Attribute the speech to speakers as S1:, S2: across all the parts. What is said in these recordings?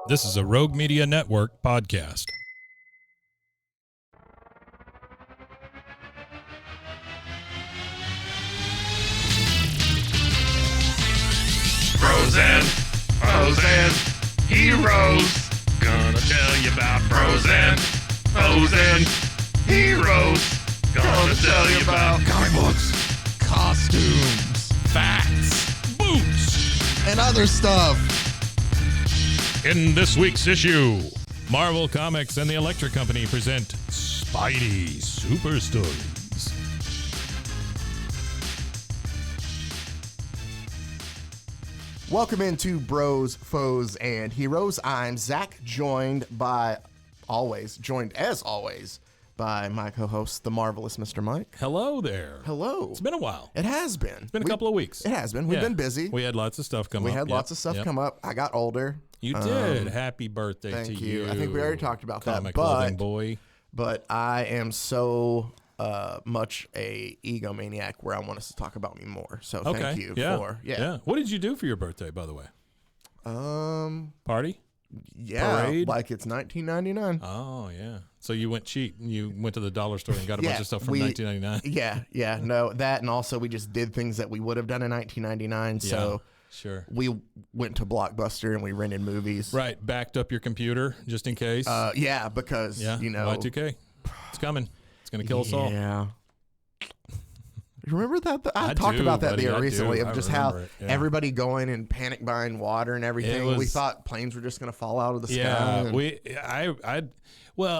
S1: This is a Rogue Media Network podcast.
S2: Frozen, heroes. Gonna tell you about frozen heroes. Gonna tell you about
S3: comic books, costumes,
S1: Facts, boots.
S3: and other stuff.
S1: In this week's issue, Marvel Comics and the Electric Company present Spidey Super Stories.
S3: Welcome into Bros, Foes, and Heroes. I'm Zach, joined as always, by my co-host, the marvelous Mr. Mike.
S1: Hello there.
S3: Hello.
S1: It's been a while.
S3: It has been.
S1: It's been a couple of weeks.
S3: It has been. We've been busy.
S1: We had lots of stuff come up.
S3: We had lots of stuff come up. I got older.
S1: You did. Happy birthday
S3: thank
S1: to
S3: you.
S1: you.
S3: I think we already talked about that,
S1: Comic loving boy.
S3: But I am so much a egomaniac where I want us to talk about me more. So thank you for
S1: What did you do for your birthday, by the way? Party? Parade?
S3: Like it's 1999.
S1: Oh yeah. So you went cheap. You went to the dollar store and got a bunch of stuff from 1999.
S3: Yeah. No, that and also we just did things that we would have done in 1999. So
S1: sure.
S3: We went to Blockbuster and we rented movies.
S1: Right. Backed up your computer just in case.
S3: Because you know
S1: Y2K. It's coming. It's gonna kill us all.
S3: Yeah. Remember that? I talked about that there recently of just how everybody going and panic buying water and everything. We thought planes were just going to fall out of the sky.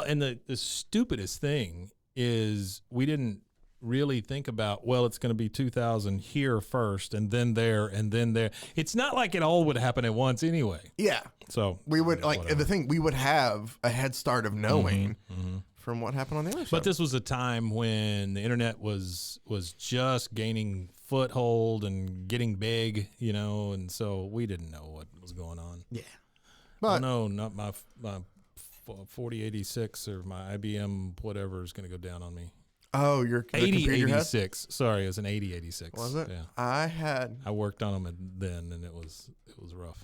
S1: And the stupidest thing is we didn't really think about, it's going to be 2000 here first and then there and then there. It's not like it all would happen at once anyway.
S3: Yeah.
S1: So
S3: we would we would have a head start of knowing from what happened on the other side.
S1: But this was a time when the internet was just gaining foothold and getting big, and so we didn't know what was going on.
S3: Yeah. But
S1: no, not my 4086 or my IBM whatever is going to go down on me.
S3: Oh, your
S1: 8086. Sorry, it was an 8086.
S3: Was it?
S1: Yeah.
S3: I
S1: worked on them then, and it was rough.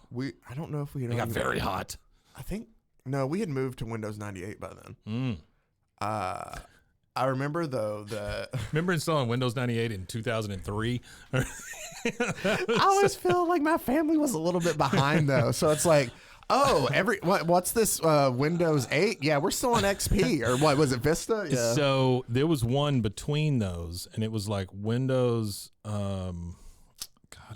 S3: I don't know if we had.
S1: It got very hot.
S3: I think we had moved to Windows 98 by then. I remember though
S1: remember installing Windows 98 in 2003.
S3: I always feel like my family was a little bit behind though, so it's like, what's this Windows 8? Yeah, we're still on XP or what was it, Vista? Yeah.
S1: So there was one between those, and it was like Windows.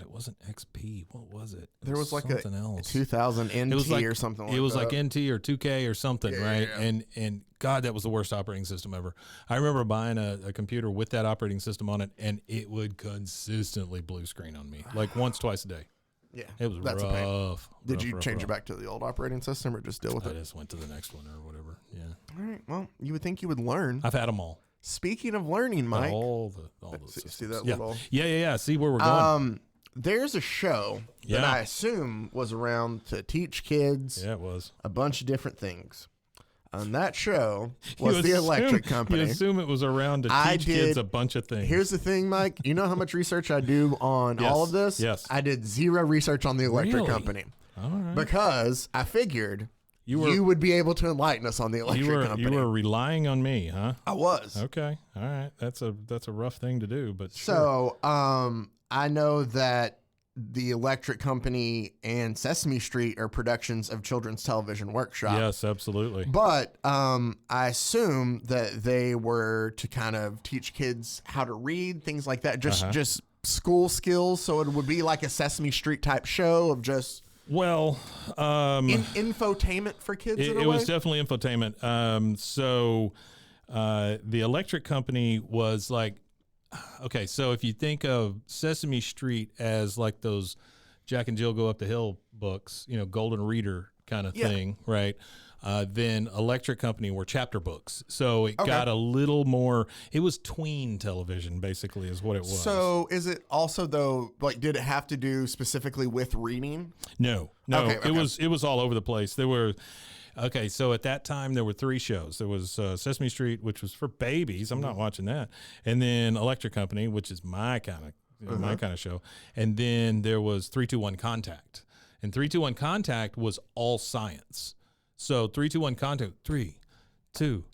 S1: It wasn't XP. What was it?
S3: There was like
S1: something else.
S3: 2000 NT or something like that.
S1: It was like NT or 2K or something, right?
S3: Yeah.
S1: And God, that was the worst operating system ever. I remember buying a computer with that operating system on it, and it would consistently blue screen on me, like once, twice a day.
S3: Yeah,
S1: it was
S3: rough.
S1: A pain.
S3: Did you change it back to the old operating system or just deal with it?
S1: I just went to the next one or whatever. Yeah.
S3: All right. Well, you would think you would learn.
S1: I've had them all.
S3: Speaking of learning, Mike,
S1: all those systems.
S3: See that little?
S1: Yeah. See where we're going.
S3: There's a show that I assume was around to teach kids.
S1: Yeah, it was
S3: a bunch of different things. On that show was the Electric Company.
S1: You assume it was around to teach kids a bunch of things.
S3: Here's the thing, Mike. You know how much research I do on all of this?
S1: Yes.
S3: I did zero research on the Electric Company.
S1: All right.
S3: Because I figured you would be able to enlighten us on the Electric Company.
S1: You were relying on me, huh?
S3: I was.
S1: Okay. All right. That's a rough thing to do, but
S3: so I know that the Electric Company and Sesame Street are productions of Children's Television Workshop.
S1: Yes, absolutely.
S3: But I assume that they were to kind of teach kids how to read, things like that, just school skills. So it would be like a Sesame Street type show of just infotainment for kids.
S1: It was definitely infotainment. So the Electric Company was like. Okay, so if you think of Sesame Street as like those Jack and Jill Go Up the Hill books, Golden Reader kind of thing, right? Then Electric Company were chapter books. So it got a little more, it was tween television basically is what it was.
S3: So is it also though, like did it have to do specifically with reading?
S1: No. It was all over the place. There were... Okay, so at that time, there were three shows. There was Sesame Street, which was for babies. I'm not watching that. And then Electric Company, which is my kind of show. And then there was 3-2-1 Contact. And 3-2-1 Contact was all science. So 3-2-1 Contact, 3, 2,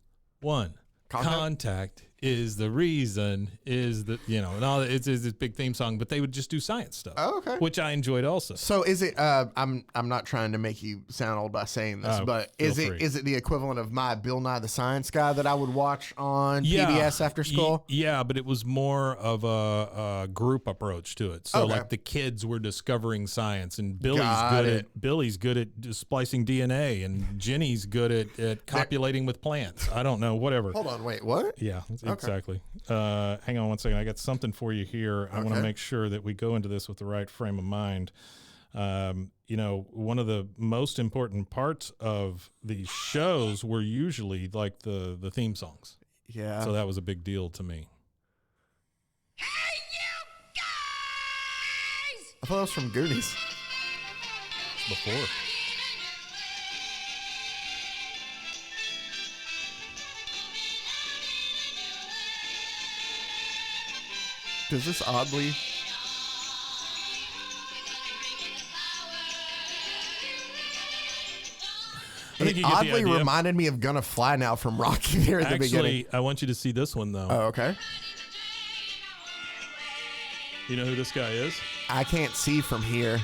S1: 1. Contact is the reason, is the, you know, and all it's this big theme song, but they would just do science stuff.
S3: Oh, okay.
S1: Which I enjoyed also.
S3: So is it, I'm not trying to make you sound old by saying this, but is it the equivalent of my Bill Nye the Science Guy that I would watch on PBS after school?
S1: Yeah, but it was more of a group approach to it. So like the kids were discovering science, and Billy's good at splicing DNA, and Jenny's good at copulating with plants. I don't know, whatever.
S3: Hold on, wait, what?
S1: Yeah, exactly. Hang on one second. I got something for you here. I want to make sure that we go into this with the right frame of mind. You know, one of the most important parts of these shows were usually like the theme songs.
S3: Yeah.
S1: So that was a big deal to me.
S2: Hey, you guys!
S3: I thought it was from Goonies.
S1: Before.
S3: Does this oddly... It oddly reminded me of Gonna Fly Now from Rocky there at the beginning.
S1: Actually, I want you to see this one, though.
S3: Oh, okay.
S1: You know who this guy is?
S3: I can't see from here.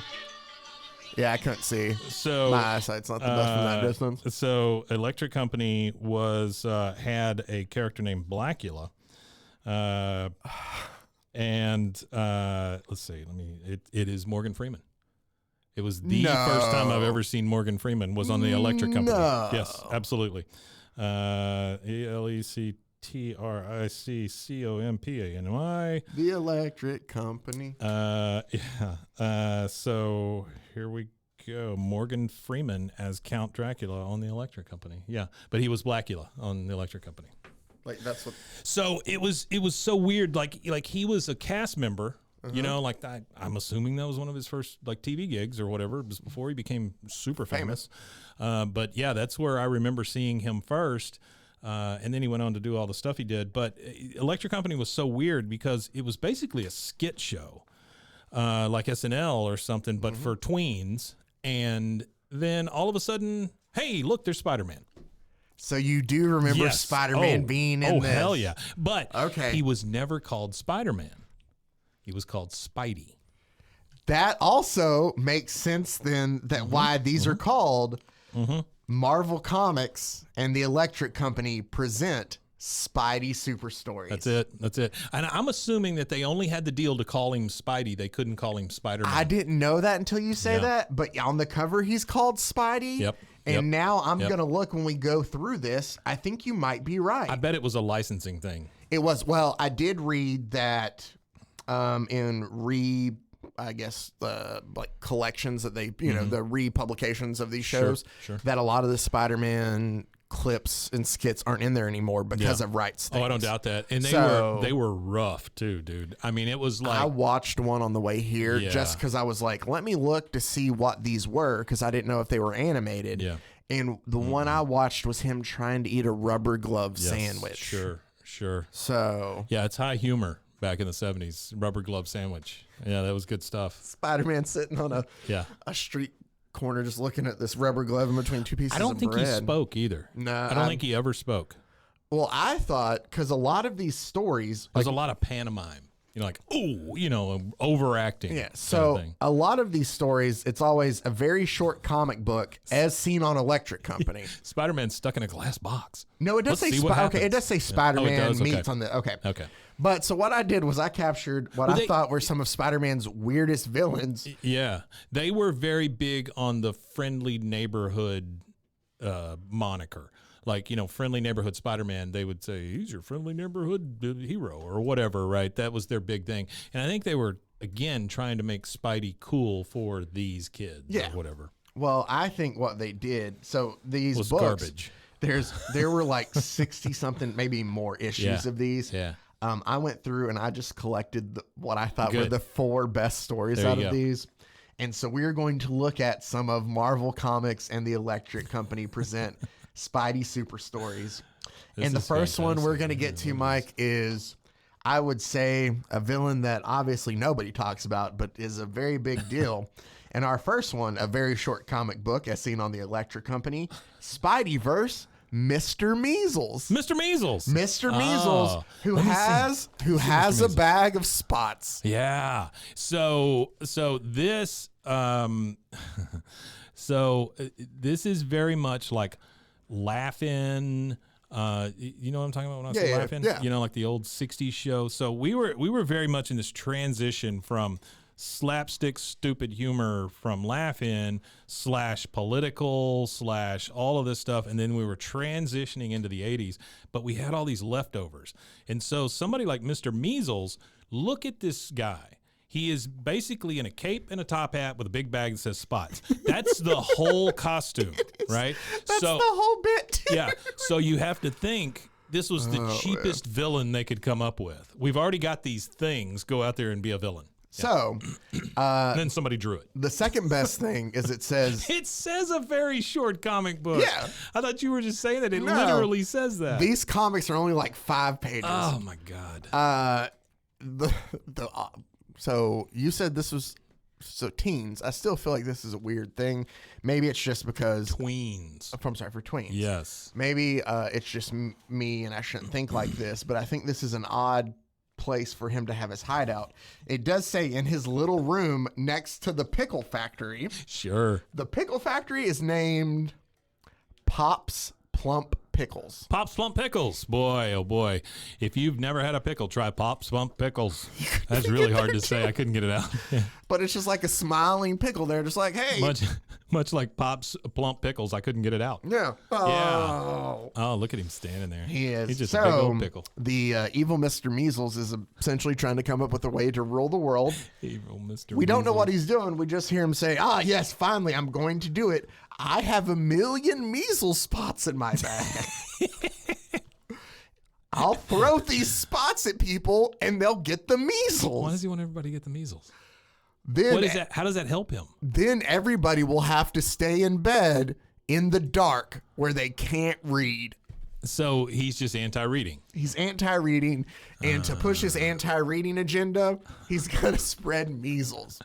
S3: Yeah, I couldn't see.
S1: So
S3: my eyesight's not the best from that distance.
S1: So Electric Company was had a character named Blackula. And let's see, it is Morgan Freeman. It was the first time I've ever seen Morgan Freeman was on the Electric Company.
S3: No.
S1: Yes, absolutely. ELECTRICCOMPANY.
S3: The Electric Company.
S1: Yeah. So here we go. Morgan Freeman as Count Dracula on the Electric Company. Yeah, but he was Blackula on the Electric Company.
S3: Like that's what.
S1: So it was so weird. Like he was a cast member. You know, like I'm assuming that was one of his first like TV gigs or whatever. It was before he became super famous. But yeah, that's where I remember seeing him first. And then he went on to do all the stuff he did. But Electric Company was so weird because it was basically a skit show, like SNL or something, but for tweens. And then all of a sudden, hey, look, there's Spider-Man.
S3: So you do remember Spider-Man being in this? Oh,
S1: hell yeah. But he was never called Spider-Man. He was called Spidey.
S3: That also makes sense then that why these are called Marvel Comics and the Electric Company present Spidey Super Stories.
S1: That's it. And I'm assuming that they only had the deal to call him Spidey. They couldn't call him Spider-Man.
S3: I didn't know that until you say that, but on the cover he's called Spidey.
S1: Yep.
S3: And now I'm going to look when we go through this. I think you might be right.
S1: I bet it was a licensing thing.
S3: It was. Well, I did read that in like collections that they, you know, the republications of these shows, that a lot of the Spider-Man clips and skits aren't in there anymore because of rights things.
S1: Oh, I don't doubt that. And they were rough too, dude. I mean, it was like,
S3: I watched one on the way here just because I was like, let me look to see what these were because I didn't know if they were animated.
S1: Yeah.
S3: And the one I watched was him trying to eat a rubber glove sandwich.
S1: Sure.
S3: So
S1: yeah, it's high humor back in the 70s. Rubber glove sandwich. Yeah, that was good stuff.
S3: Spider-Man sitting on a street corner just looking at this rubber glove in between two pieces of bread.
S1: I don't think he spoke either.
S3: No.
S1: I don't think he ever spoke.
S3: Well, I thought, because a lot of these stories...
S1: There's a lot of pantomime. You know, like, oh, you know, overacting.
S3: Yeah, so a lot of these stories, it's always a very short comic book as seen on Electric Company.
S1: Spider-Man's stuck in a glass box.
S3: No, it does say it does say Spider-Man meets on the... Okay. But so what I did was I captured what I thought were some of Spider-Man's weirdest villains.
S1: Yeah. They were very big on the friendly neighborhood moniker. Like, you know, friendly neighborhood Spider-Man, they would say, he's your friendly neighborhood hero or whatever, right? That was their big thing. And I think they were, again, trying to make Spidey cool for these kids or whatever.
S3: Well, I think what they did, so these books,
S1: garbage.
S3: There were like 60-something, maybe more issues of these.
S1: Yeah.
S3: I went through and I just collected what I thought were the 4 best stories out of these. And so we're going to look at some of Marvel Comics and the Electric Company present Spidey Super Stories. And the first one we're going to get to, Mike, is, I would say, a villain that obviously nobody talks about, but is a very big deal. And our first one, a very short comic book as seen on the Electric Company, Spideyverse, Mr. Measles.
S1: Mr. Measles.
S3: Mr. Measles, who has a bag of spots.
S1: Yeah. So this this is very much like Laugh-In. You know what I'm talking about when I say Laugh-In?
S3: Yeah.
S1: You know, like the old 60s show. So we were very much in this transition from slapstick stupid humor from Laugh-In / political / all of this stuff, and then we were transitioning into the 80s, but we had all these leftovers. And so somebody like Mr. Measles, look at this guy. He is basically in a cape and a top hat with a big bag that says Spots. That's the whole costume, right?
S3: That's the whole bit.
S1: Yeah. So you have to think this was the cheapest villain they could come up with. We've already got these things. Go out there and be a villain.
S3: So,
S1: And then somebody drew it.
S3: the second best thing is it says
S1: A very short comic book.
S3: Yeah.
S1: I thought you were just saying that. It
S3: No.
S1: literally says that.
S3: these comics are only like 5 pages.
S1: Oh my God.
S3: So you said this was teens. I still feel like this is a weird thing. Maybe it's just because
S1: Tweens.
S3: I'm sorry, for tweens.
S1: Yes.
S3: Maybe it's just me and I shouldn't think like this, but I think this is an odd place for him to have his hideout. It does say in his little room next to the pickle factory.
S1: Sure.
S3: The pickle factory is named Pop's Plump Pickles.
S1: Pop's Plump Pickles. Boy, oh boy. If you've never had a pickle, try Pop's Plump Pickles. That's really hard to say. I couldn't get it out.
S3: But it's just like a smiling pickle there, just like, hey.
S1: Much like Pop's Plump Pickles, I couldn't get it out.
S3: Yeah. Oh.
S1: Oh, look at him standing there.
S3: He is.
S1: He's just a big old pickle.
S3: The evil Mr. Measles is essentially trying to come up with a way to rule the world.
S1: Evil Mr.
S3: We don't know
S1: Measles.
S3: what he's doing. We just hear him say, yes, finally, I'm going to do it. I have 1 million measles spots in my bag. I'll throw these spots at people and they'll get the measles.
S1: Why does he want everybody to get the measles?
S3: Then,
S1: What is that? How does that help him?
S3: Then everybody will have to stay in bed in the dark where they can't read.
S1: So he's just anti-reading.
S3: He's anti-reading, and to push his anti-reading agenda, he's going to spread measles.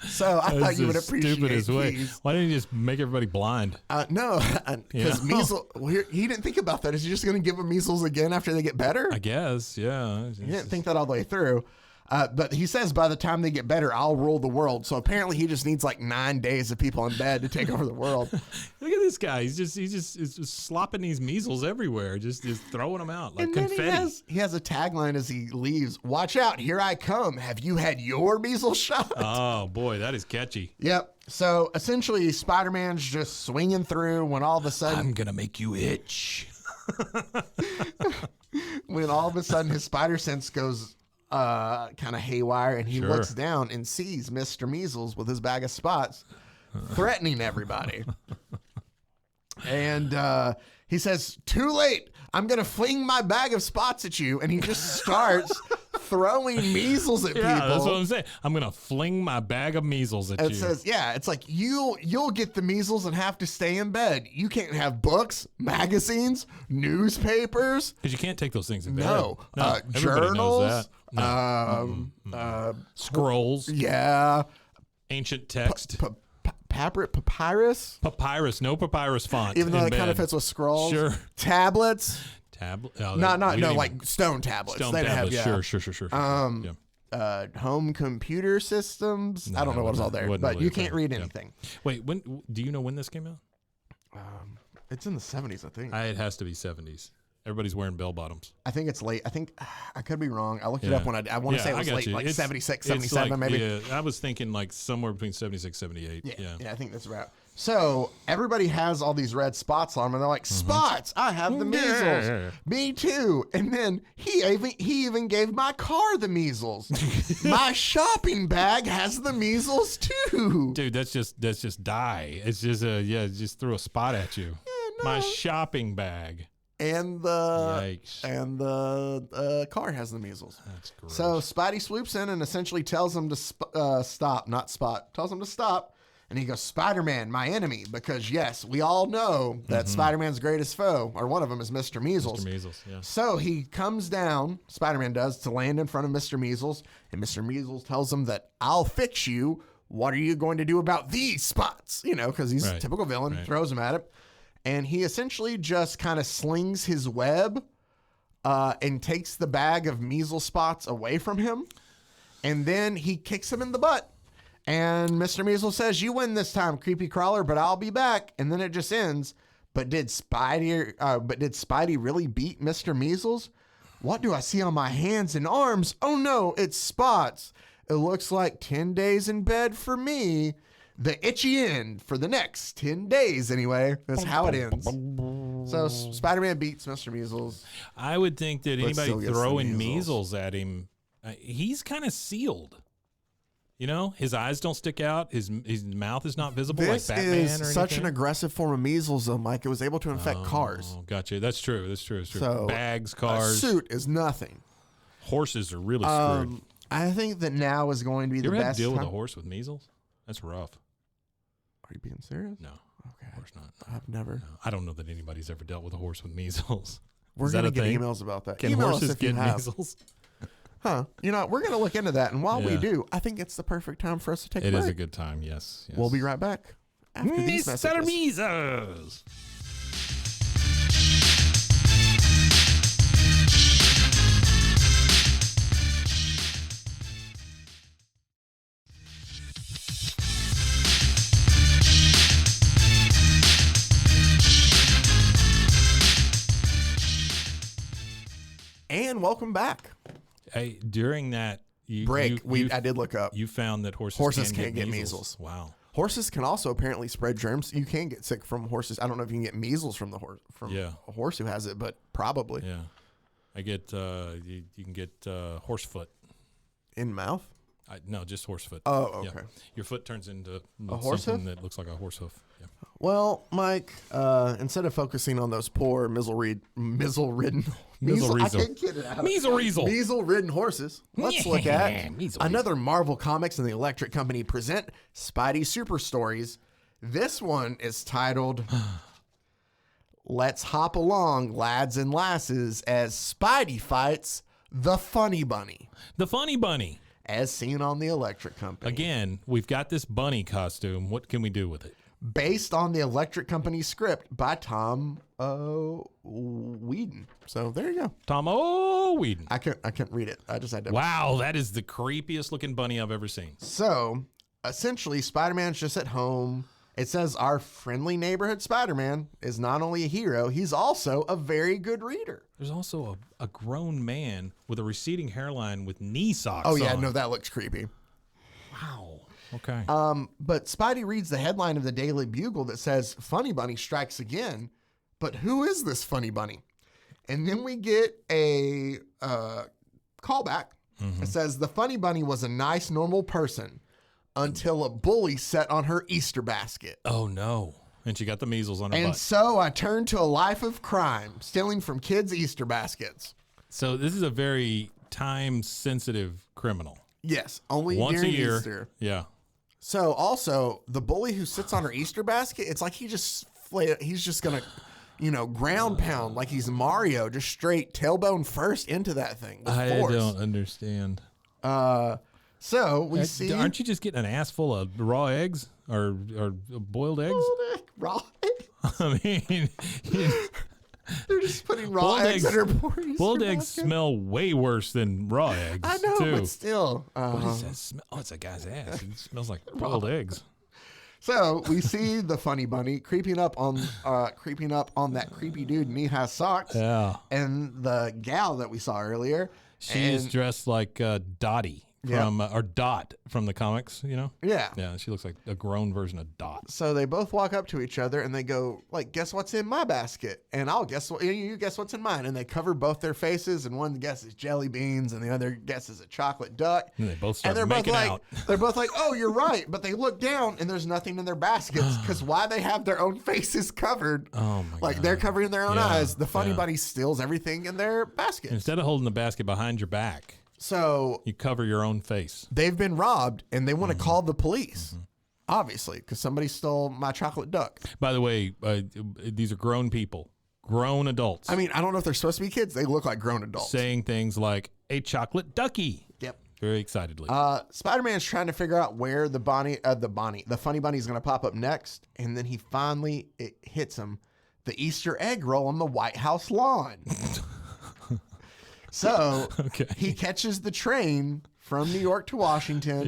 S3: So I thought you would appreciate
S1: stupidest way.
S3: these.
S1: Why didn't he just make everybody blind?
S3: No, because measles. Well, he didn't think about that. Is he just going to give them measles again after they get better?
S1: I guess, yeah.
S3: He didn't think that all the way through. But he says by the time they get better, I'll rule the world. So apparently he just needs like 9 days of people in bed to take over the world.
S1: Look at this guy. He's just slopping these measles everywhere, just throwing them out like
S3: And then
S1: confetti.
S3: he has a tagline as he leaves. Watch out, here I come. Have you had your measles shot?
S1: Oh boy, that is catchy.
S3: Yep. So essentially Spider-Man's just swinging through when all of a sudden
S1: I'm gonna make you itch.
S3: his spider sense goes kind of haywire, and he
S1: Sure.
S3: looks down and sees Mr. Measles with his bag of spots threatening everybody. And he says, "Too late. I'm going to fling my bag of spots at you." And he just starts throwing measles at people.
S1: Yeah, that's what I'm saying. I'm gonna fling my bag of measles at
S3: It
S1: you.
S3: says, it's like you'll get the measles and have to stay in bed. You can't have books, magazines, newspapers.
S1: Because you can't take those things in bed.
S3: No,
S1: everybody
S3: journals.
S1: knows that. No. Scrolls, ancient text,
S3: Papyrus.
S1: papyrus. No papyrus font.
S3: Even though
S1: in
S3: it kind of
S1: bed.
S3: fits with scrolls.
S1: Sure.
S3: Tablets.
S1: Tablet.
S3: Like stone tablets.
S1: Stone
S3: They didn't
S1: tablets.
S3: have,
S1: Sure.
S3: home computer systems. I don't know what's all there,
S1: wasn't
S3: but
S1: really
S3: you
S1: a
S3: can't
S1: thing.
S3: read
S1: Yeah.
S3: anything.
S1: Wait, when do you know when this came out?
S3: It's in the 70s, I think.
S1: It has to be 70s. Everybody's wearing bell bottoms.
S3: I think it's late. I think I could be wrong. I looked it up when I want to say it was late, like 76, 77
S1: like,
S3: maybe.
S1: Yeah, I was thinking like somewhere between 76, 78.
S3: Yeah, I think that's right. So everybody has all these red spots on them, and they're like, "Spots! I have the measles. Me too." And then he even gave my car the measles. My shopping bag has the measles too.
S1: Dude, that's just dye. It's just just threw a spot at you.
S3: Yeah, no.
S1: My shopping bag.
S3: And
S1: Yikes.
S3: the car has the measles.
S1: That's gross.
S3: So Spidey swoops in and essentially tells him to stop, not spot. Tells him to stop. And he goes, "Spider-Man, my enemy," because yes, we all know that Spider-Man's greatest foe, or one of them, is Mr. Measles.
S1: Mr. Measles, yeah.
S3: So he comes down, Spider-Man does, to land in front of Mr. Measles, and Mr. Measles tells him that I'll fix you what are you going to do about these spots? You know, because he's a typical villain, throws them at him. And he essentially just kind of slings his web and takes the bag of measles spots away from him. And then he kicks him in the butt. And Mr. Measles says, you win this time, creepy crawler, but I'll be back. And then it just ends. But did Spidey really beat Mr. Measles? What do I see on my hands and arms? Oh no, it's spots. It looks like 10 days in bed for me. The itchy end for the next 10 days anyway. That's how it ends. So Spider-Man beats Mr. Measles.
S1: I would think that
S3: But
S1: anybody
S3: still gets the
S1: throwing
S3: measles.
S1: measles at him, he's kind of sealed. You know, his eyes don't stick out. His mouth is not visible
S3: This
S1: like Batman
S3: is
S1: or
S3: such
S1: anything.
S3: an aggressive form of measles, though, Mike. It was able to infect cars.
S1: Oh, gotcha. That's true. It's true.
S3: So
S1: bags,
S3: a
S1: cars,
S3: suit is nothing.
S1: horses are really screwed.
S3: I think that now is going to be
S1: You
S3: the
S1: ever had
S3: best
S1: to deal with
S3: time.
S1: a horse with measles? That's rough.
S3: Are you being serious?
S1: No,
S3: Okay.
S1: of course not.
S3: I've never.
S1: No. I don't know that anybody's ever dealt with a horse with measles.
S3: We're
S1: Is that
S3: going to
S1: a
S3: get
S1: thing?
S3: emails about that.
S1: Can
S3: Email us
S1: horses
S3: if you
S1: get
S3: have.
S1: measles?
S3: Huh. You know, we're going to look into that. And while we
S1: Yeah.
S3: do, I think it's the perfect time for us to take a
S1: It
S3: break.
S1: is a good time. Yes.
S3: We'll be right back after these
S1: Mr.
S3: messages.
S1: Measles.
S3: And welcome back.
S1: Hey, during that
S3: Break. I did look up.
S1: You found that
S3: Horses
S1: can
S3: can't get measles.
S1: Wow.
S3: Horses can also apparently spread germs. You can get sick from horses. I don't know if you can get measles from the horse a horse who has it, but probably
S1: Yeah. I get you can get horse foot.
S3: in mouth.
S1: No, just horse foot.
S3: Oh,
S1: Yeah.
S3: okay.
S1: Your foot turns into
S3: horse
S1: something
S3: hoof?
S1: that looks like a horse hoof. Yeah.
S3: Well, Mike, instead of focusing on those poor measle-ridden
S1: Measle-reasel.
S3: I can't get it out.
S1: Measle-reasel.
S3: Measle-ridden horses. Let's look at
S1: Measle-reasel.
S3: another Marvel Comics and the Electric Company present Spidey Super Stories. This one is titled Let's Hop Along, Lads and Lasses, as Spidey fights the Funny Bunny,
S1: The Funny Bunny.
S3: as seen on the Electric Company.
S1: Again, we've got this bunny costume. What can we do with it?
S3: Based on the Electric Company script by Tom Whedon. So there you go.
S1: Tom Whedon.
S3: I couldn't read it. I just had to.
S1: Wow, that is the creepiest looking bunny I've ever seen.
S3: So essentially, Spider-Man's just at home. It says our friendly neighborhood Spider-Man is not only a hero, he's also a very good reader.
S1: There's also a grown man with a receding hairline with knee socks
S3: Oh yeah,
S1: on.
S3: no, that looks creepy.
S1: Wow. Okay.
S3: But Spidey reads the headline of the Daily Bugle that says Funny Bunny strikes again. But who is this Funny Bunny? And then we get a callback. It says the Funny Bunny was a nice, normal person until a bully set on her Easter basket.
S1: Oh, no. And she got the measles on her
S3: And
S1: butt.
S3: so I turned to a life of crime, stealing from kids' Easter baskets.
S1: So this is a very time-sensitive criminal.
S3: Yes, only
S1: Once a
S3: during
S1: year.
S3: Easter.
S1: Yeah.
S3: So also, the bully who sits on her Easter basket, it's like he's just going to, ground pound like he's Mario, just straight tailbone first into that thing with
S1: I
S3: force.
S1: don't understand.
S3: So we see...
S1: Aren't you just getting an ass full of raw eggs or boiled eggs?
S3: raw
S1: I mean,
S3: They're just putting raw
S1: Boiled
S3: eggs
S1: eggs-
S3: in her poor Easter
S1: boiled eggs
S3: basket.
S1: smell way worse than raw eggs.
S3: I know,
S1: too.
S3: but still.
S1: What is that smell? Oh, it's a guy's ass. It smells like boiled eggs.
S3: So we see the Funny Bunny creeping up on that creepy dude knee-high socks,
S1: Yeah.
S3: and the gal that we saw earlier.
S1: She is
S3: and-
S1: dressed like Dottie from or Dot from the comics, you know?
S3: Yeah.
S1: Yeah, she looks like a grown version of Dot.
S3: So they both walk up to each other and they go, like, guess what's in my basket? And I'll guess what you guess what's in mine. And they cover both their faces, and one guesses jelly beans and the other guesses a chocolate duck.
S1: And they both start
S3: they're both
S1: making
S3: like,
S1: out.
S3: they're both like, oh, you're right. But they look down and there's nothing in their baskets because why they have their own faces covered.
S1: Oh my
S3: Like
S1: God.
S3: they're covering their own
S1: Yeah,
S3: eyes. The Funny
S1: yeah.
S3: Bunny steals everything in their basket.
S1: Instead of holding the basket behind your back,
S3: So
S1: you cover your own face.
S3: they've been robbed and they want
S1: Mm-hmm.
S3: to call the police. Obviously, because somebody stole my chocolate duck.
S1: By the way, these are grown people, grown adults,
S3: I mean, I don't know if they're supposed to be kids. They look like grown adults.
S1: saying things like a chocolate ducky.
S3: Yep.
S1: very excitedly.
S3: Spider-Man's trying to figure out where the funny bunny is going to pop up next, and then it hits him, the Easter egg roll on the White House lawn. So he catches the train from New York to Washington,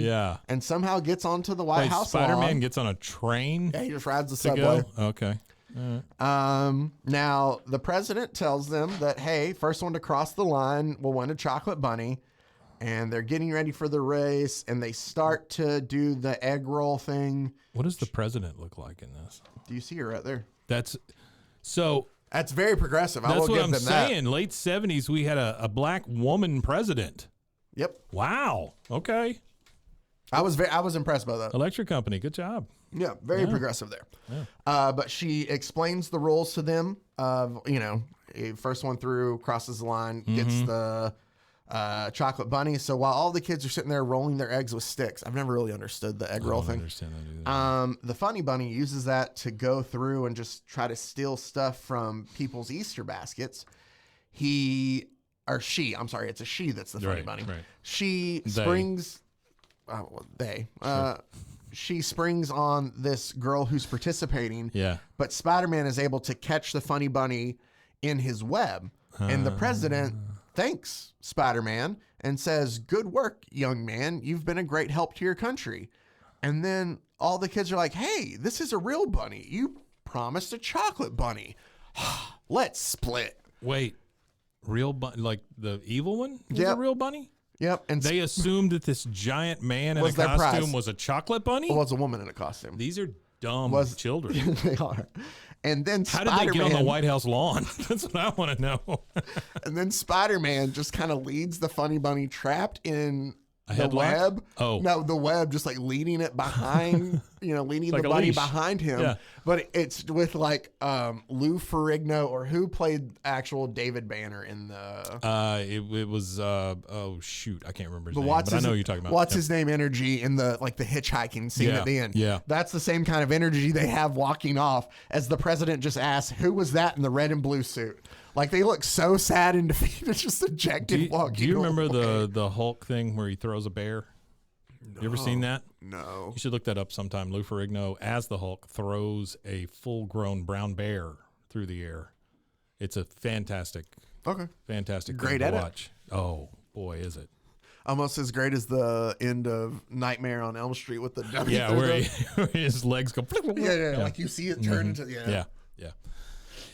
S3: and somehow gets onto the White House lawn.
S1: Spider-Man gets on a train.
S3: Yeah, he just rides the subway.
S1: Go? Okay. All right.
S3: Now the president tells them that, hey, first one to cross the line will win a chocolate bunny. And they're getting ready for the race, and they start to do the egg roll thing.
S1: What does the president look like in this?
S3: Do you see her right there?
S1: That's
S3: very progressive. I will
S1: what
S3: give
S1: I'm
S3: them
S1: saying.
S3: that.
S1: Late 70s, we had a black woman president.
S3: Yep.
S1: Wow. Okay.
S3: I was impressed by that.
S1: Electric company. Good job.
S3: Yeah, very progressive there.
S1: Yeah.
S3: But she explains the rules to them. First one through, crosses the line, gets the chocolate bunny. So while all the kids are sitting there rolling their eggs with sticks, I've never really understood the egg roll thing.
S1: Understand that either.
S3: The funny bunny uses that to go through and just try to steal stuff from people's Easter baskets. It's a she that's the funny bunny.
S1: Right.
S3: She springs. She springs on this girl who's participating.
S1: Yeah.
S3: But Spider-Man is able to catch the funny bunny in his web, and the president thanks Spider-Man and says, "Good work, young man. You've been a great help to your country." And then all the kids are like, "Hey, this is a real bunny. You promised a chocolate bunny. Let's split."
S1: Wait, real bunny, like the evil one? Was
S3: Yep.
S1: a real bunny?
S3: Yep. And
S1: They assumed that this giant man in
S3: Was
S1: a
S3: their
S1: costume
S3: prize.
S1: was a chocolate bunny?
S3: was a woman in a costume.
S1: These are dumb children.
S3: They are. And then
S1: How
S3: Spider-Man,
S1: did they get on the White House lawn? That's what I want to know.
S3: and then Spider-Man just kind of leads the funny bunny trapped in the
S1: headlock?
S3: web.
S1: Oh.
S3: No, the web, just like leading it behind, leading
S1: Like
S3: the
S1: a
S3: bunny
S1: leash.
S3: behind him.
S1: Yeah.
S3: But it's with like Lou Ferrigno, or who played actual David Banner in the
S1: It was oh shoot, I can't remember his name,
S3: What's
S1: but I
S3: his-
S1: know who you're talking about.
S3: What's
S1: Yep.
S3: his name energy in the hitchhiking scene
S1: Yeah,
S3: at the end.
S1: yeah.
S3: That's the same kind of energy they have walking off as the president just asks, "Who was that in the red and blue suit?" Like they look so sad and defeated, just dejected walking.
S1: Do you remember
S3: away.
S1: the Hulk thing where he throws a bear? You ever seen that?
S3: No.
S1: You should look that up sometime. Lou Ferrigno, as the Hulk, throws a full-grown brown bear through the air. It's a fantastic
S3: Okay.
S1: thing
S3: Great
S1: to
S3: edit.
S1: watch. Oh, boy, is it.
S3: Almost as great as the end of Nightmare on Elm Street with the dummy.
S1: Yeah,
S3: through
S1: where,
S3: the-
S1: where his legs go.
S3: yeah, like you see it turn into
S1: Yeah.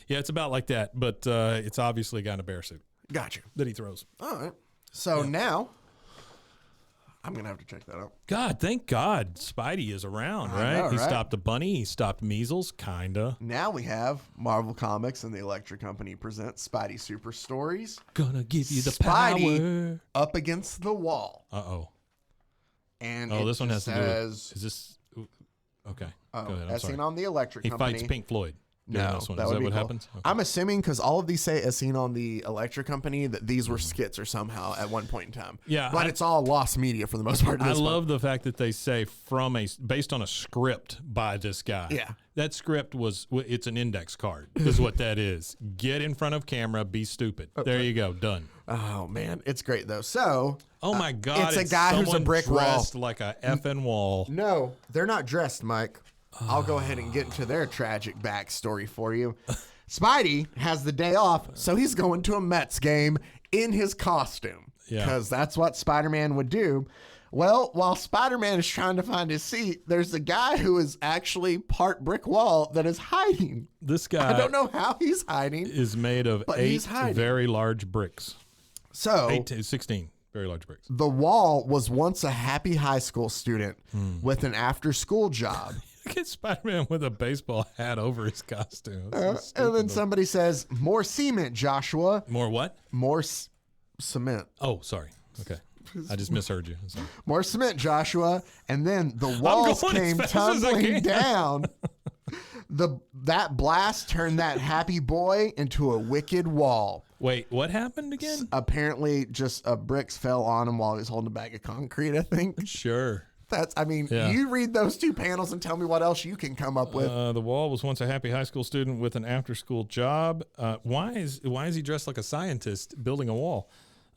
S1: Yeah, it's about like that, but it's obviously a guy in a bear suit
S3: Gotcha.
S1: that he throws.
S3: All right. So now I'm gonna have to check that out.
S1: God, thank God Spidey is around,
S3: I
S1: right?
S3: know,
S1: He
S3: right?
S1: stopped a bunny. He stopped measles, kinda.
S3: Now we have Marvel Comics and the Electric Company present Spidey Super Stories.
S1: Gonna give you the
S3: Spidey up against the wall.
S1: power. Uh-oh.
S3: And
S1: Oh,
S3: it
S1: this one has to do with...
S3: says,
S1: Is this... Okay, go ahead. I'm
S3: as
S1: sorry.
S3: seen on the Electric
S1: He
S3: Company.
S1: fights Pink Floyd. during
S3: No,
S1: this one.
S3: that
S1: Is
S3: would
S1: that
S3: be
S1: what
S3: cool.
S1: happens? Okay.
S3: I'm assuming because all of these say as seen on the Electric Company that these were skits or somehow at one point in time.
S1: Yeah,
S3: but it's all lost media for the most part. Of
S1: I
S3: this one.
S1: love the fact that they say based on a script by this guy.
S3: Yeah.
S1: That script it's an index card is what that is. Get in front of camera, be stupid. There you go. Done.
S3: Oh man, it's great though. So,
S1: Oh my God.
S3: it's a guy who's a
S1: someone
S3: brick wall.
S1: dressed like a effing wall.
S3: no, they're not dressed, Mike. I'll go ahead and get into their tragic backstory for you. Spidey has the day off, so he's going to a Mets game in his costume.
S1: Yeah.
S3: Because that's what Spider-Man would do. Well, while Spider-Man is trying to find his seat, there's a guy who is actually part brick wall that is hiding.
S1: This guy
S3: I don't know how he's hiding.
S1: is made of
S3: But
S1: 8
S3: he's hiding.
S1: very large bricks.
S3: So
S1: 16 very large bricks.
S3: the wall was once a happy high school student with an after-school job.
S1: Look at Spider-Man with a baseball hat over his costume. That's so
S3: And then
S1: stupid.
S3: somebody says, "More cement, Joshua.
S1: More what?
S3: More cement.
S1: Oh, sorry. Okay. I just misheard you. I'm sorry.
S3: More cement, Joshua." And then the walls
S1: going as
S3: came
S1: fast as I
S3: tumbling
S1: can.
S3: down. That blast turned that happy boy into a wicked wall.
S1: Wait, what happened again?
S3: Apparently, just bricks fell on him while he was holding a bag of concrete, I think.
S1: Sure.
S3: Yeah. You read those two panels and tell me what else you can come up with.
S1: The wall was once a happy high school student with an after-school job. Why is he dressed like a scientist building a wall?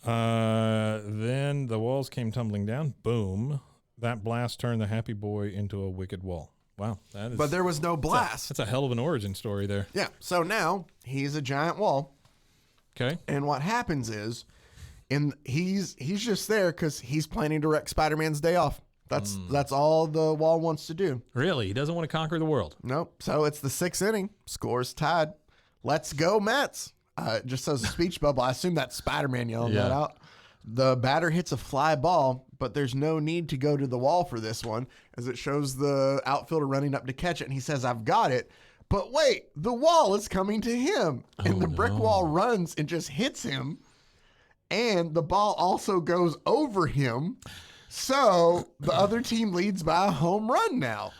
S1: Then the walls came tumbling down. Boom. That blast turned the happy boy into a wicked wall. Wow. That is,
S3: But there was no blast.
S1: that's a hell of an origin story there.
S3: Yeah. So now he's a giant wall.
S1: Okay.
S3: And what happens is, he's just there because he's planning to wreck Spider-Man's day off. That's all the wall wants to do.
S1: Really? He doesn't want to conquer the world.
S3: Nope. So it's the 6th inning. Score's tied. Let's go, Mets. Just as a speech bubble. I assume that's Spider-Man yelling that out. The batter hits a fly ball, but there's no need to go to the wall for this one, as it shows the outfielder running up to catch it, and he says, "I've got it." But wait, the wall is coming to him, and the brick wall runs and just hits him, and the ball also goes over him. So the other team leads by a home run now,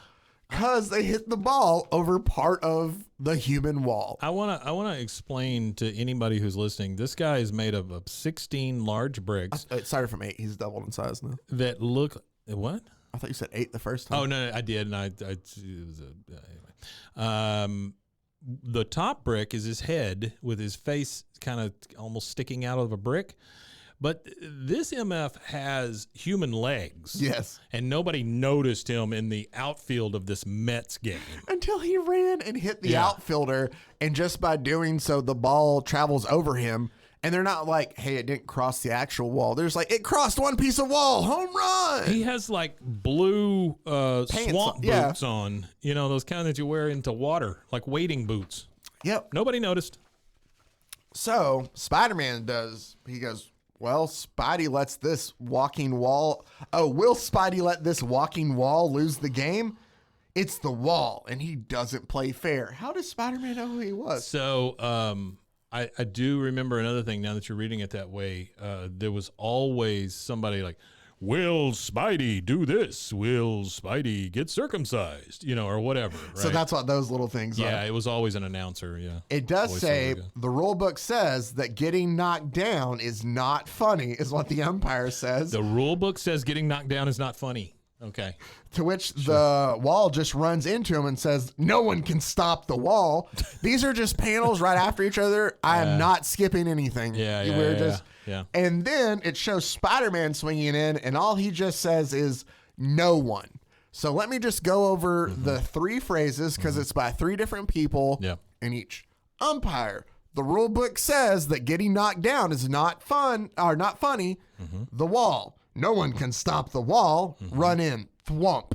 S3: because they hit the ball over part of the human wall.
S1: I wanna explain to anybody who's listening. This guy is made of 16 large bricks
S3: It started from 8. He's doubled in size now.
S1: that look what?
S3: I thought you said 8 the first time.
S1: Oh no, I did, and it was anyway. The top brick is his head with his face kind of almost sticking out of a brick. But this MF has human legs.
S3: Yes.
S1: And nobody noticed him in the outfield of this Mets game.
S3: Until he ran and hit the outfielder, and just by doing so, the ball travels over him. And they're not like, hey, it didn't cross the actual wall. There's like, it crossed one piece of wall, home run.
S1: He has like blue swamp boots on, you know, those kind that you wear into water, like wading boots.
S3: Yep.
S1: Nobody noticed.
S3: So Spider-Man he goes, well, Spidey lets this walking wall. Oh, will Spidey let this walking wall lose the game? It's the wall, and he doesn't play fair. How does Spider-Man know who he was?
S1: So I do remember another thing now that you're reading it that way. There was always somebody like, will Spidey do this? Will Spidey get circumcised? You know, or whatever. Right?
S3: So that's what those little things are.
S1: Yeah, it was always an announcer. Yeah.
S3: It does
S1: Voice
S3: say
S1: over guy.
S3: the rule book says that getting knocked down is not funny, is what the umpire says.
S1: The rule book says getting knocked down is not funny. Okay.
S3: To which the wall just runs into him and says, no one can stop the wall. These are just panels right after each other. I am not skipping anything.
S1: Yeah.
S3: And then it shows Spider-Man swinging in, and all he just says is, no one. So let me just go over the 3 phrases, because it's by 3 different people in each. Umpire. The rule book says that getting knocked down is not fun or not funny. The wall. No one can stop the wall. Run in. Thwump.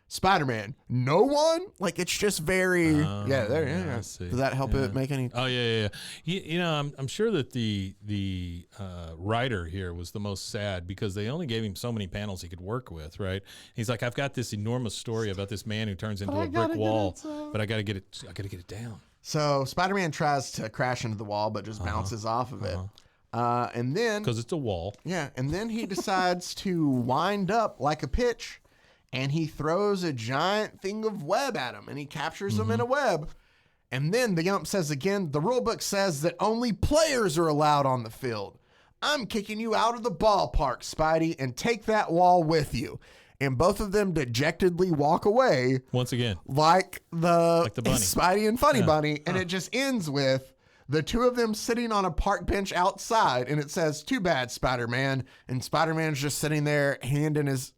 S3: Spider-Man. No one? Like, it's just very... Does that help it make any...
S1: Oh, yeah. You know, I'm sure that the writer here was the most sad because they only gave him so many panels he could work with, right? He's like, I've got this enormous story about this man who turns into a brick wall, but I got to get it down.
S3: So Spider-Man tries to crash into the wall, but just bounces off of it. And then...
S1: Because it's a wall.
S3: Yeah, and then he decides to wind up like a pitch, and he throws a giant thing of web at him, and he captures him in a web. And then the ump says again, the rule book says that only players are allowed on the field. I'm kicking you out of the ballpark, Spidey, and take that wall with you. And both of them dejectedly walk away.
S1: Once again.
S3: Like the
S1: bunny.
S3: Spidey and Funny Bunny. And it just ends with the 2 of them sitting on a park bench outside, and it says, too bad, Spider-Man. And Spider-Man's just sitting there, head in his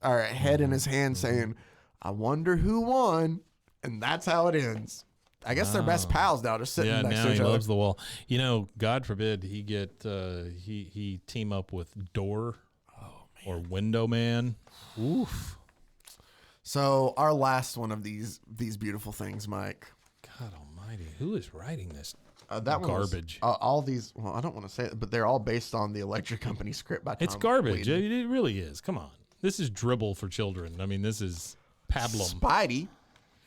S3: hand, saying, I wonder who won. And that's how it ends. I guess they're best pals now, just sitting next to each other.
S1: Yeah, now he loves the wall. You know, God forbid he get he team up with Door or Window Man. Oof.
S3: So our last one of these beautiful things, Mike.
S1: God almighty. Who is writing this?
S3: That
S1: garbage.
S3: All these, well, I don't want to say it, but they're all based on the Electric Company script by Tom
S1: It's garbage.
S3: Whedon.
S1: It really is. Come on. This is dribble for children. I mean, this is pablum.
S3: Spidey,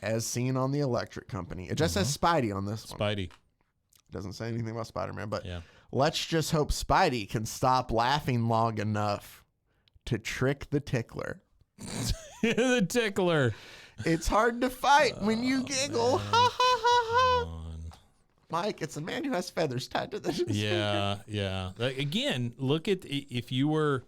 S3: as seen on the Electric Company. It just says Spidey on this one.
S1: Spidey.
S3: It doesn't say anything about Spider-Man, but
S1: Yeah.
S3: let's just hope Spidey can stop laughing long enough to trick the tickler.
S1: The tickler.
S3: It's hard to fight when you giggle. Ha ha ha ha. Mike, it's a man who has feathers tied to the
S1: Yeah. Like, again, look at if you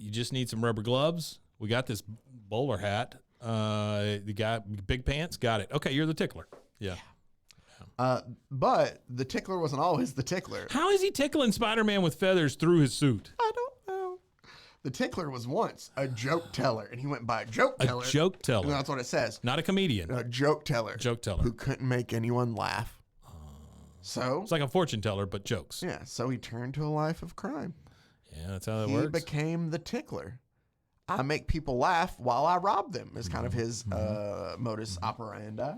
S1: just need some rubber gloves. We got this bowler hat. The guy, big pants, got it. Okay, you're the tickler. Yeah.
S3: But the tickler wasn't always the tickler.
S1: How is he tickling Spider-Man with feathers through his suit?
S3: I don't know. The tickler was once a joke teller, and he went by joke teller.
S1: A joke teller.
S3: And that's what it says.
S1: Not a comedian.
S3: A joke teller.
S1: Joke teller.
S3: Who couldn't make anyone laugh. So
S1: It's like a fortune teller, but jokes.
S3: yeah, so he turned to a life of crime.
S1: Yeah, that's how that
S3: He
S1: works.
S3: became the tickler. I make people laugh while I rob them is kind of his modus operandi.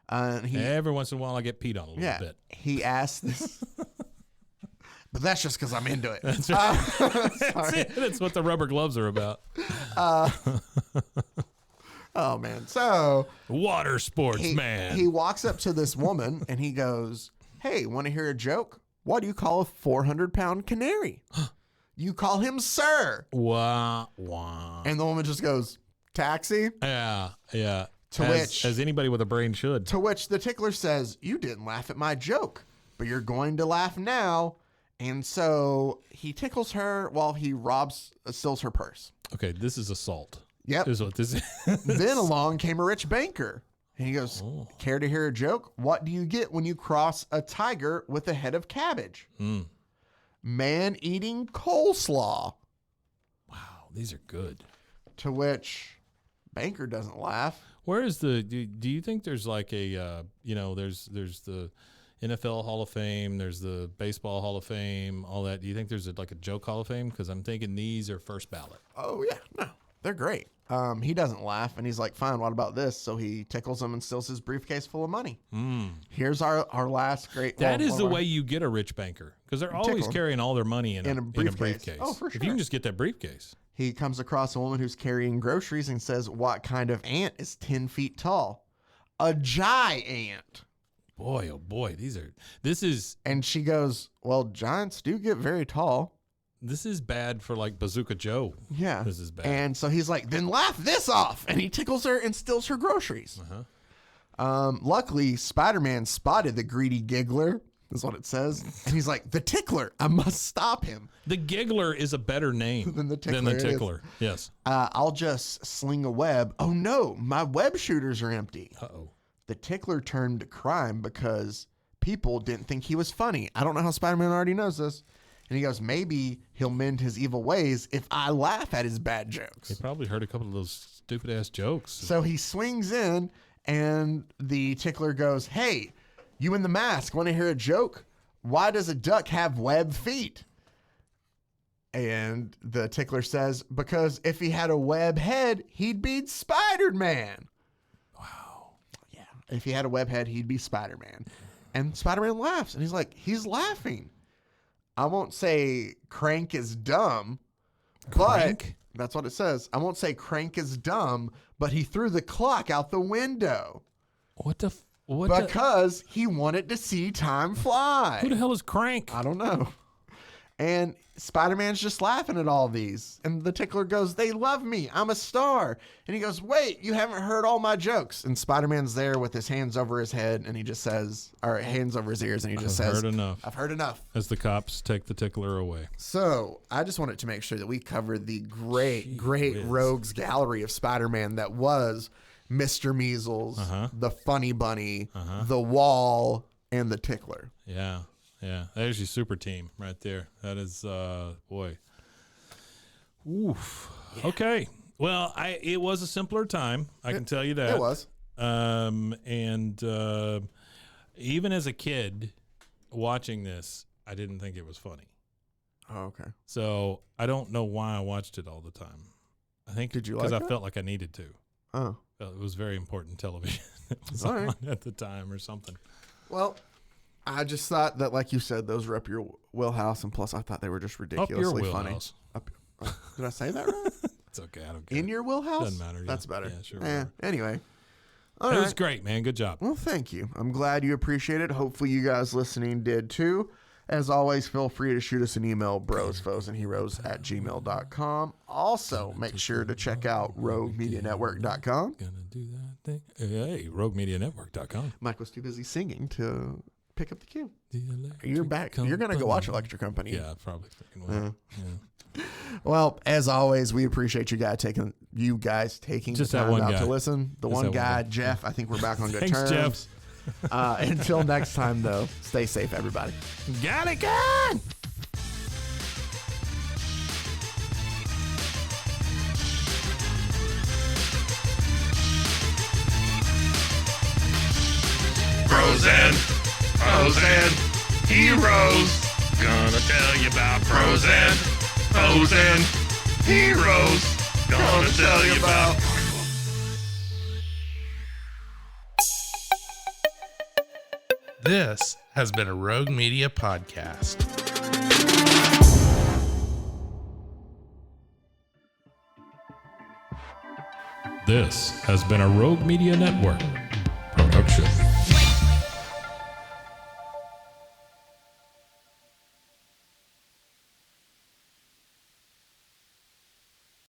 S3: And he,
S1: Every once in a while, I get peed on a little bit.
S3: he asked this. But that's just because I'm into it.
S1: That's right. That's what the rubber gloves are about.
S3: Oh, man. So
S1: Water sports, man.
S3: he walks up to this woman and he goes, hey, want to hear a joke? What do you call a 400-pound canary? You call him sir.
S1: Wah, wah.
S3: And the woman just goes, taxi?
S1: Yeah, yeah.
S3: To
S1: as anybody with a brain should.
S3: To which the tickler says, you didn't laugh at my joke, but you're going to laugh now. And so he tickles her while he steals her purse.
S1: Okay, this is assault.
S3: Yep.
S1: This is what this is.
S3: Then along came a rich banker. And he goes, care to hear a joke? What do you get when you cross a tiger with a head of cabbage? Man eating coleslaw.
S1: Wow, these are good.
S3: To which banker doesn't laugh.
S1: Where is do you think there's like a, there's the NFL Hall of Fame, there's the Baseball Hall of Fame, all that. Do you think there's like a joke Hall of Fame? Because I'm thinking these are first ballot.
S3: Oh, yeah. No, they're great. He doesn't laugh, and he's like, fine, what about this? So he tickles him and steals his briefcase full of money. Here's our last great...
S1: That is the way you get a rich banker, because they're always carrying all their money in a briefcase.
S3: Oh, for sure.
S1: If you can just get that briefcase.
S3: He comes across a woman who's carrying groceries and says, what kind of ant is 10 feet tall? A giant.
S1: Boy, oh boy, this is...
S3: And she goes, well, giants do get very tall.
S1: This is bad for like Bazooka Joe.
S3: Yeah.
S1: This is bad.
S3: And so he's like, then laugh this off. And he tickles her and steals her groceries. Luckily, Spider-Man spotted the greedy giggler, is what it says. And he's like, the tickler, I must stop him.
S1: The giggler is a better name
S3: Than the tickler.
S1: Yes.
S3: I'll just sling a web. Oh no, my web shooters are empty.
S1: Uh-oh.
S3: The tickler turned to crime because people didn't think he was funny. I don't know how Spider-Man already knows this. And he goes, maybe he'll mend his evil ways if I laugh at his bad jokes.
S1: He probably heard a couple of those stupid-ass jokes.
S3: So he swings in, and the tickler goes, hey, you in the mask, want to hear a joke? Why does a duck have webbed feet? And the tickler says, because if he had a web head, he'd be Spider-Man.
S1: Wow.
S3: Yeah. If he had a web head, he'd be Spider-Man. And Spider-Man laughs, and he's like, he's laughing. I won't say Crank is dumb,
S1: Crank?
S3: but that's what it says. I won't say Crank is dumb, but he threw the clock out the window. Because he wanted to see time fly.
S1: Who the hell is Crank?
S3: I don't know. And Spider-Man's just laughing at all these. And the tickler goes, they love me. I'm a star. And he goes, wait, you haven't heard all my jokes. And Spider-Man's there with his hands over his head. And he just says, or hands over his ears. And he just says,
S1: I've heard enough.
S3: I've heard enough.
S1: As the cops take the tickler away.
S3: So I just wanted to make sure that we covered the great rogues gallery of Spider-Man that was Mr. Measles, the Funny Bunny, the Wall, and the Tickler.
S1: Yeah. Yeah, there's your super team right there. That is, boy. Oof. Yeah. Okay. Well, it was a simpler time. I can tell you that.
S3: It was.
S1: And even as a kid watching this, I didn't think it was funny.
S3: Oh, okay.
S1: So I don't know why I watched it all the time. I think because I felt like I needed to.
S3: Oh.
S1: It was very important television. It was
S3: all
S1: on
S3: right.
S1: at the time or something.
S3: Well, I just thought that, like you said, those were up your wheelhouse, and plus I thought they were just ridiculously funny. Did I say that right?
S1: It's okay. I don't care.
S3: In your wheelhouse?
S1: Doesn't matter.
S3: That's better.
S1: Yeah, sure.
S3: Anyway.
S1: It was great, man. Good job.
S3: Well, thank you. I'm glad you appreciate it. Hopefully you guys listening did too. As always, feel free to shoot us an email, brosfoesandheroes@gmail.com. Also, make sure to check out roguemedianetwork.com.
S1: Gonna do that thing. Hey, roguemedianetwork.com.
S3: Mike was too busy singing to pick up the cue. You're back. You're going to go watch Electric Company.
S1: Yeah, probably. Yeah.
S3: Well, as always, we appreciate you guys taking
S1: just
S3: the time out to listen. The
S1: Just
S3: one
S1: that
S3: guy,
S1: one guy.
S3: Jeff, I think we're back on good
S1: Thanks,
S3: terms.
S1: Jeff.
S3: Until next time, though, stay safe, everybody.
S1: Got it, gun!
S2: Frozen heroes. Gonna tell you about frozen heroes. Gonna tell you about.
S4: This has been a Rogue Media podcast.
S1: This has been a Rogue Media Network